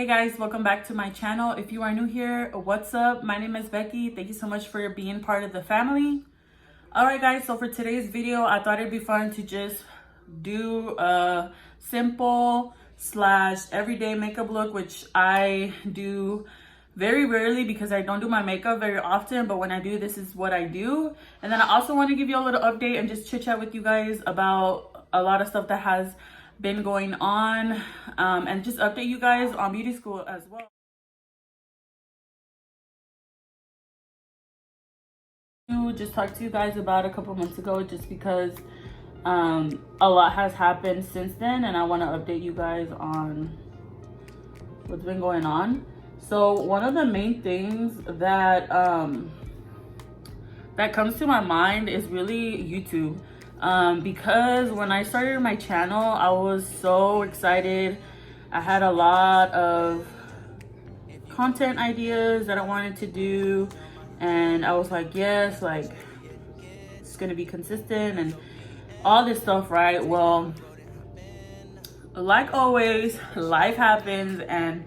Hey guys, welcome back to my channel. If you are new here, what's up? My name is Becky. Thank you so much for being part of the family. Alright guys, so for today's video, I thought it'd be fun to just do a simple slash everyday makeup look, which I do very rarely because I don't do my makeup very often, but when I do, this is what I do. And then I also want to give you a little update and just chit chat with you guys about a lot of stuff that has been going on, and just update you guys on beauty school as well. Just talked to you guys about a couple months ago just because a lot has happened since then, and I want to update you guys on what's been going on. So one of the main things that that comes to my mind is really YouTube. Because when I started my channel, I was so excited. I had a lot of content ideas that I wanted to do, and I was like, yes, like it's gonna be consistent and all this stuff, right? Well, like always, life happens and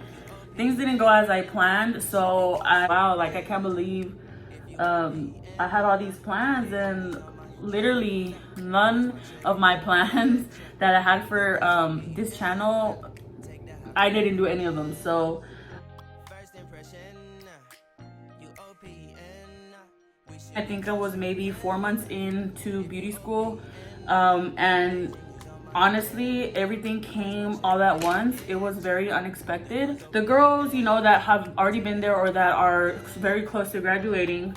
things didn't go as I planned. So wow, like I can't believe I had all these plans and literally none of my plans that I had for this channel, I didn't do any of them. So I think I was maybe 4 months into beauty school, and honestly, everything came all at once. It was very unexpected. The girls, you know, that have already been there or that are very close to graduating,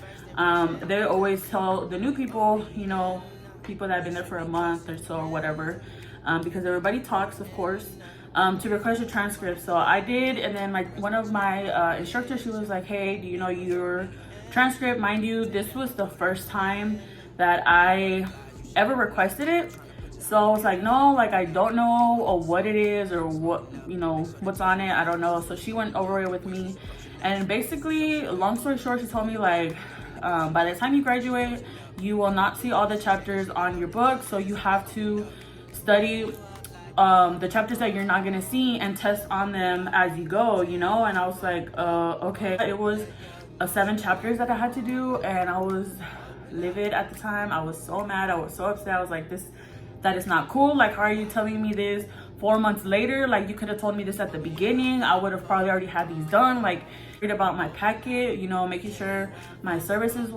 they always tell the new people, you know, people that have been there for a month or so or whatever, because everybody talks, of course, to request a transcript. So I did, and then one of my instructors, she was like, hey, do you know your transcript? Mind you, this was the first time that I ever requested it. So I was like, no, like I don't know what it is or what, you know, what's on it. I don't know. So she went over it with me, and basically, long story short, she told me like, by the time you graduate, you will not see all the chapters on your book. So you have to study the chapters that you're not gonna see and test on them as you go, you know? And I was like, okay. It was 7 chapters that I had to do, and I was livid at the time. I was so mad. I was so upset. I was like, that is not cool. Like, how are you telling me this 4 months later? Like, you could have told me this at the beginning. I would have probably already had these done. Like, read about my packet, you know, making sure my services,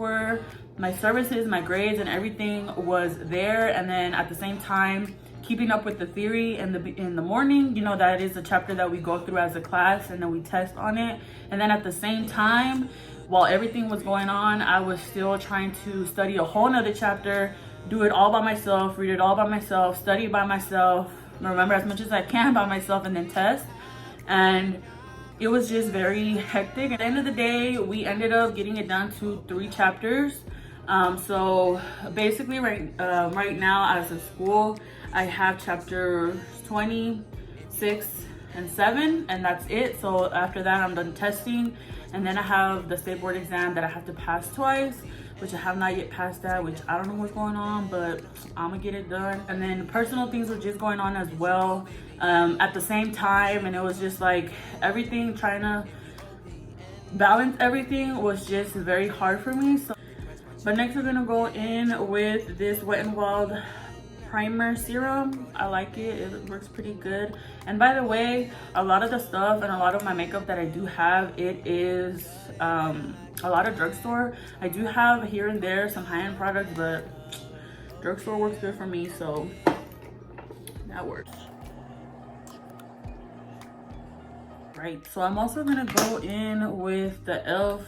my grades and everything was there. And then at the same time, keeping up with the theory in the morning, you know, that is a chapter that we go through as a class, and then we test on it. And then at the same time, while everything was going on, I was still trying to study a whole nother chapter, do it all by myself, read it all by myself, study by myself, remember as much as I can by myself, and then test. And it was just very hectic. At the end of the day, we ended up getting it down to 3 chapters. So basically right now as a school, I have chapters 26 and 7, and that's it. So after that, I'm done testing, and then I have the state board exam that I have to pass twice, which I have not yet passed that, which I don't know what's going on, but I'm gonna get it done. And then personal things were just going on as well at the same time, and it was just like everything, trying to balance everything was just very hard for me. So, but next we're gonna go in with this Wet n Wild primer serum. I like it. It works pretty good. And by the way, a lot of the stuff and a lot of my makeup that I do have, it is a lot of drugstore. I do have here and there some high-end products, but drugstore works good for me, so that works. Right, so I'm also gonna go in with the e.l.f.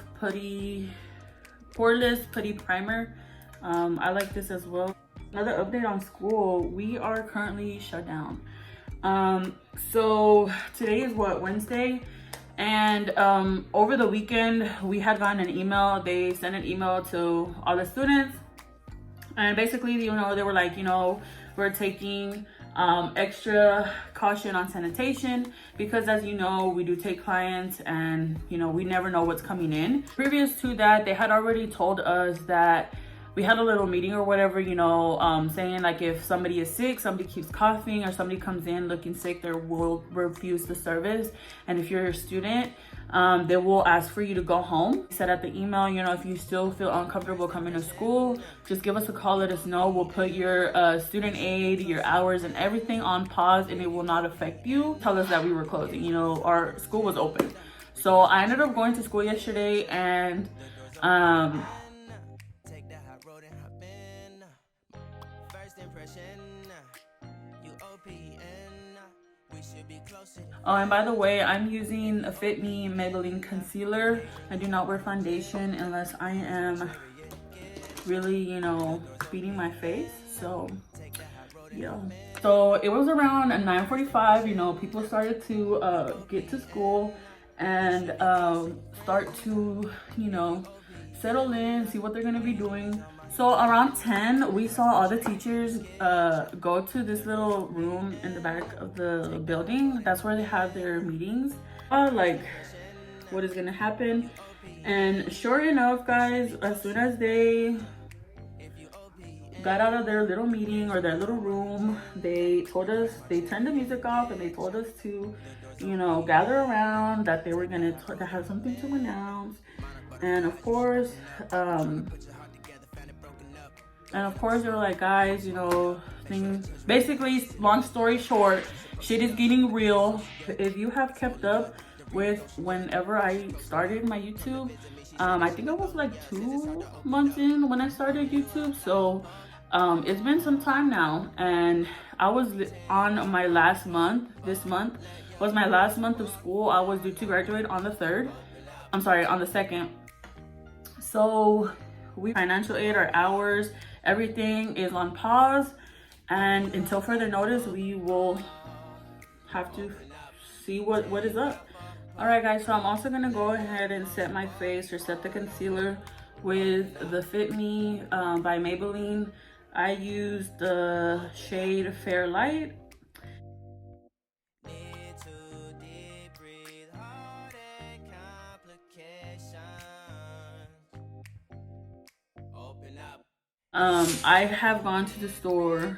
Poreless Putty Primer. I like this as well. Another update on school, we are currently shut down. So today is what, Wednesday? And over the weekend, we had gotten an email. They sent an email to all the students. And basically, you know, they were like, you know, we're taking extra caution on sanitation because, as you know, we do take clients and, you know, we never know what's coming in. Previous to that, they had already told us that we had a little meeting or whatever, you know, saying like if somebody is sick, somebody keeps coughing, or somebody comes in looking sick, they will refuse the service. And if you're a student, they will ask for you to go home. Said at the email, you know, if you still feel uncomfortable coming to school, just give us a call, let us know. We'll put your student aid, your hours and everything on pause, and it will not affect you. Tell us that we were closing, you know, our school was open. So I ended up going to school yesterday, and oh, and by the way, I'm using a Fit Me Maybelline concealer. I do not wear foundation unless I am really, you know, beating my face. So yeah. So it was around 9:45, you know, people started to get to school and start to, you know, settle in, see what they're gonna be doing. So around 10, we saw all the teachers go to this little room in the back of the building. That's where they have their meetings, like what is gonna happen. And sure enough, guys, as soon as they got out of their little meeting or their little room, they told us, they turned the music off and they told us to, you know, gather around, that they were gonna have something to announce. And of course, they were like, guys, you know, things, basically, long story short, shit is getting real. If you have kept up with whenever I started my YouTube, I think I was like 2 months in when I started YouTube. So it's been some time now, and I was on my last month. This month was my last month of school. I was due to graduate on the 3rd. I'm sorry, on the 2nd. So we financial aid, our hours, everything is on pause, and until further notice, we will have to see what is up. All right, guys, so I'm also gonna go ahead and set my face, or set the concealer with the Fit Me by Maybelline. I used the shade Fair Light. I have gone to the store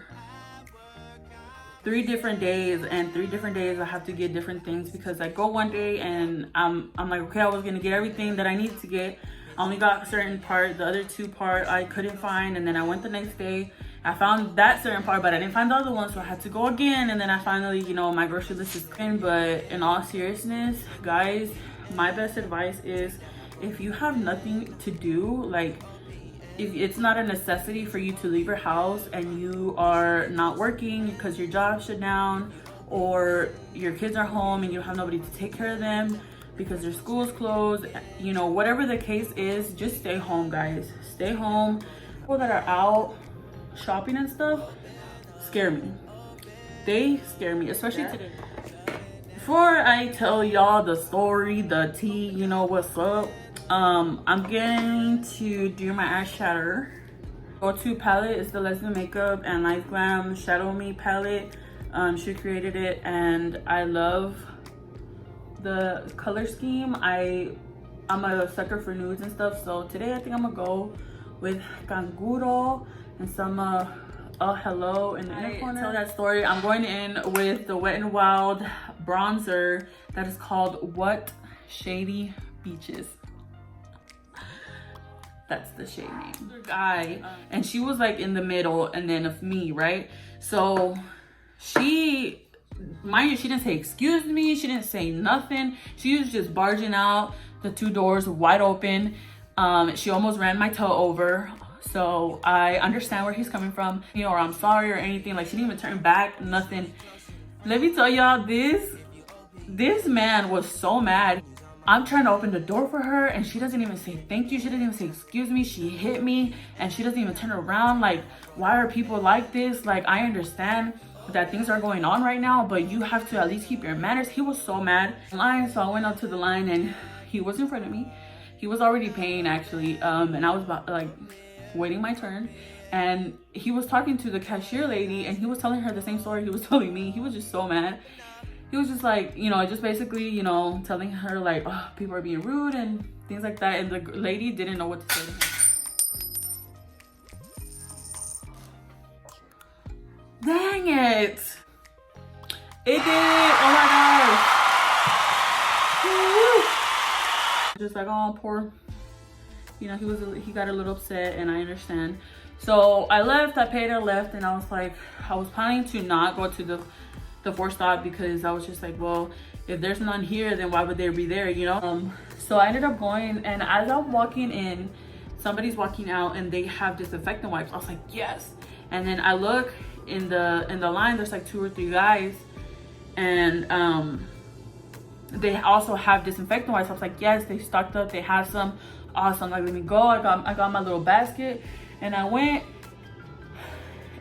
3 different days, and 3 different days I have to get different things, because I go one day and I'm like, okay, I was gonna get everything that I needed to get. I only got a certain part, the other 2 part I couldn't find, and then I went the next day. I found that certain part, but I didn't find the other one, so I had to go again, and then I finally, you know, my grocery list is in. But in all seriousness, guys, my best advice is, if you have nothing to do, like, if it's not a necessity for you to leave your house and you are not working because your job's shut down, or your kids are home and you don't have nobody to take care of them because their school's closed, you know, whatever the case is, just stay home, guys. Stay home. People that are out shopping and stuff scare me. They scare me, especially today. Before I tell y'all the story, the tea, you know what's up, I'm going to do my eyeshadow. Go-to palette is the Lesbian Makeup and Light Glam Shadow Me palette. She created it, and I love the color scheme. I'm a sucker for nudes and stuff, so today I think I'm gonna go with Canguro and some Hello in the inner corner. Tell that story. I'm going in with the Wet n Wild bronzer that is called What Shady Beaches. That's the shade name. Guy, and she was like in the middle, and then of me, right? So she, mind you, she didn't say excuse me, she didn't say nothing. She was just barging out, the 2 doors wide open. She almost ran my toe over. So I understand where he's coming from, you know, or I'm sorry or anything. Like, she didn't even turn back, nothing. Let me tell y'all, this man was so mad. I'm trying to open the door for her, and she doesn't even say thank you. She doesn't even say excuse me. She hit me, and she doesn't even turn around. Like, why are people like this? Like, I understand that things are going on right now, but you have to at least keep your manners. He was so mad. So I went up to the line, and he was in front of me. He was already paying, actually, and I was about, like, waiting my turn. And he was talking to the cashier lady, and he was telling her the same story he was telling me. He was just so mad. He was just like, you know, just basically, you know, telling her like, oh, people are being rude and things like that. And the lady didn't know what to say to him. Dang it. It did. Oh my gosh. Just like, oh, poor. You know, he got a little upset, and I understand. So I left, I paid her, left, and I was like, I was planning to not go to the fourth stop because I was just like, well, if there's none here, then why would they be there, you know? So I ended up going, and as I'm walking in, somebody's walking out and they have disinfectant wipes. I was like, yes. And then I look in the line, there's like 2 or 3 guys, and they also have disinfectant wipes. I was like, yes, they stocked up, they have some. Awesome. Like, let me go. I got my little basket, and I went.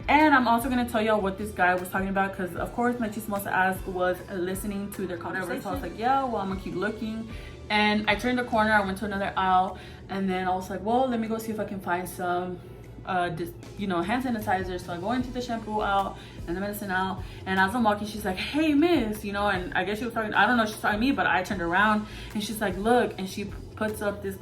And I'm also gonna tell y'all what this guy was talking about, because of course my chismosa ass was listening to their conversation. So I was like, yeah, well, I'm gonna keep looking. And I turned the corner, I went to another aisle, and then I was like, well, let me go see if I can find some you know, hand sanitizer. So I go into the shampoo aisle and the medicine aisle, and as I'm walking, she's like, hey miss, you know, and I guess she was talking, I don't know if she's talking to me, but I turned around and she's like, look, and she puts up this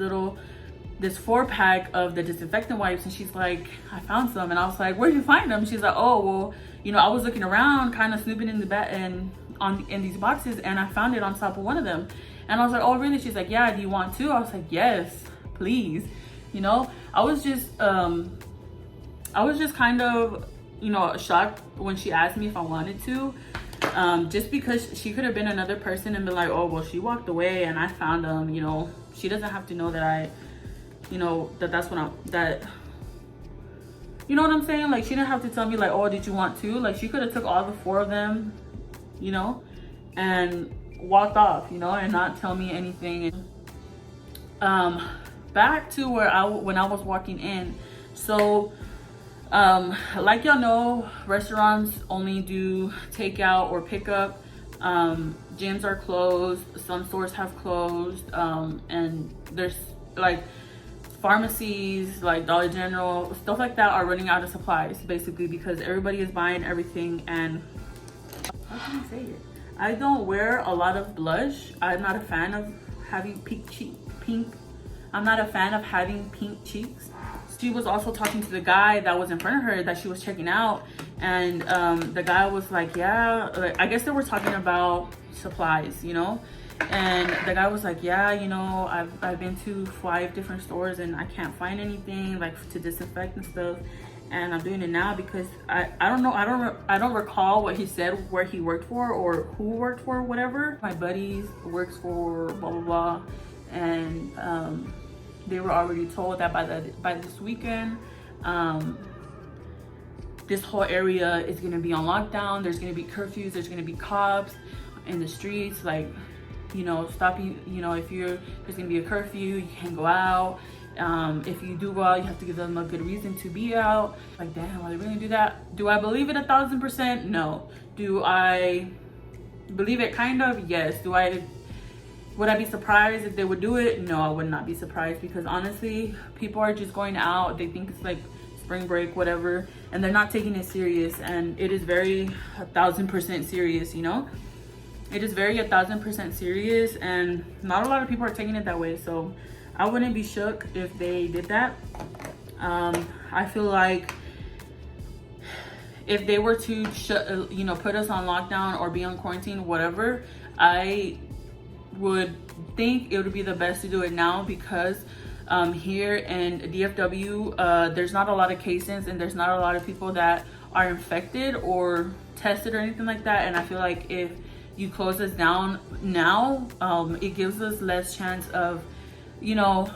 4-pack of the disinfectant wipes, and she's like, I found some. And I was like, where'd you find them? She's like, oh, well, you know, I was looking around, kind of snooping in the back and in these boxes, and I found it on top of one of them. And I was like, oh really? She's like, yeah, do you want to? I was like, yes, please. You know, I was just kind of, you know, shocked when she asked me if I wanted to, just because she could have been another person and been like, oh well, she walked away and I found them. You know, she doesn't have to know that I, you know, that's what you know what I'm saying? Like, she didn't have to tell me like, oh, did you want to? Like, she could have took all the 4 of them, you know, and walked off, you know, and not tell me anything. Back to when I was walking in. So like y'all know, restaurants only do takeout or pickup. Gyms are closed, some stores have closed, and there's like pharmacies like Dollar General, stuff like that, are running out of supplies, basically, because everybody is buying everything. And how can I say it? I don't wear a lot of blush. I'm not a fan of having I'm not a fan of having pink cheeks. She was also talking to the guy that was in front of her that she was checking out, and the guy was like, yeah, like, I guess they were talking about supplies, you know, and the guy was like, yeah, you know, I've been to 5 different stores and I can't find anything like to disinfect and stuff, and I'm doing it now because I don't know, I don't recall what he said, where he worked for or who worked for, whatever. My buddies works for blah blah blah, and they were already told that by this weekend, this whole area is gonna be on lockdown. There's gonna be curfews. There's gonna be cops in the streets, like, you know, stopping. You know, there's gonna be a curfew. You can't go out. If you do go out, you have to give them a good reason to be out. Like, damn, are they really do that? Do I believe it 1000%? No. Do I believe it? Kind of. Yes. Would I be surprised if they would do it? No, I would not be surprised, because honestly, people are just going out. They think it's like spring break, whatever, and they're not taking it serious. And it is very 1000% serious, you know? It is very 1000% serious, and not a lot of people are taking it that way. So I wouldn't be shook if they did that. I feel like if they were to you know, put us on lockdown or be on quarantine, whatever, I would think it would be the best to do it now, because here in DFW, there's not a lot of cases and there's not a lot of people that are infected or tested or anything like that. And I feel like if you close us down now, it gives us less chance of, you know,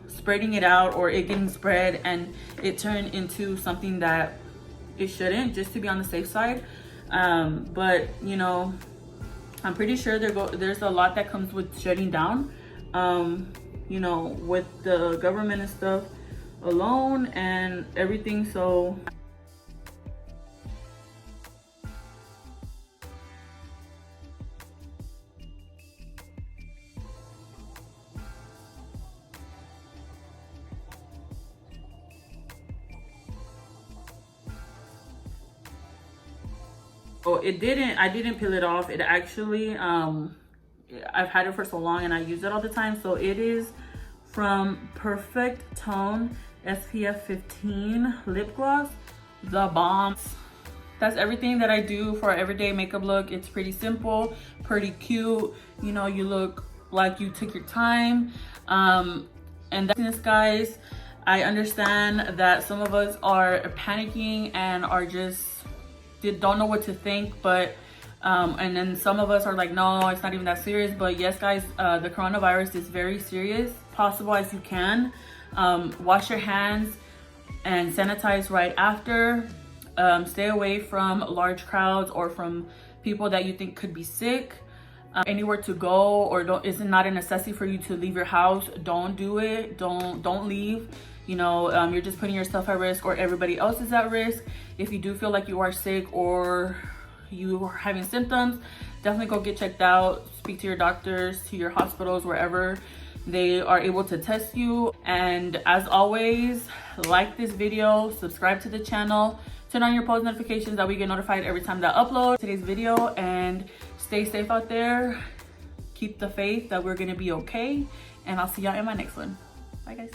spreading it out, or it getting spread and it turned into something that it shouldn't, just to be on the safe side. But you know, I'm pretty sure there's a lot that comes with shutting down, you know, with the government and stuff alone and everything. So I didn't peel it off. It actually, I've had it for so long and I use it all the time. So it is from Perfect Tone SPF 15 lip gloss, the bomb. that's everything that I do for an everyday makeup look. It's pretty simple, pretty cute. You know, you look like you took your time. And that's this, guys. I understand that some of us are panicking and are just don't know what to think, but and then some of us are like, no, it's not even that serious. But yes, guys, the coronavirus is very serious. Possible as you can. Wash your hands and sanitize right after. Stay away from large crowds or from people that you think could be sick. Anywhere to go or is not a necessity for you to leave your house, don't do it. Don't leave. You know, you're just putting yourself at risk, or everybody else is at risk. If you do feel like you are sick or you are having symptoms, definitely go get checked out. Speak to your doctors, to your hospitals, wherever they are able to test you. And as always, like this video, subscribe to the channel, turn on your post notifications that we get notified every time that I upload today's video, and stay safe out there. Keep the faith that we're gonna be okay, and I'll see y'all in my next one. Bye, guys.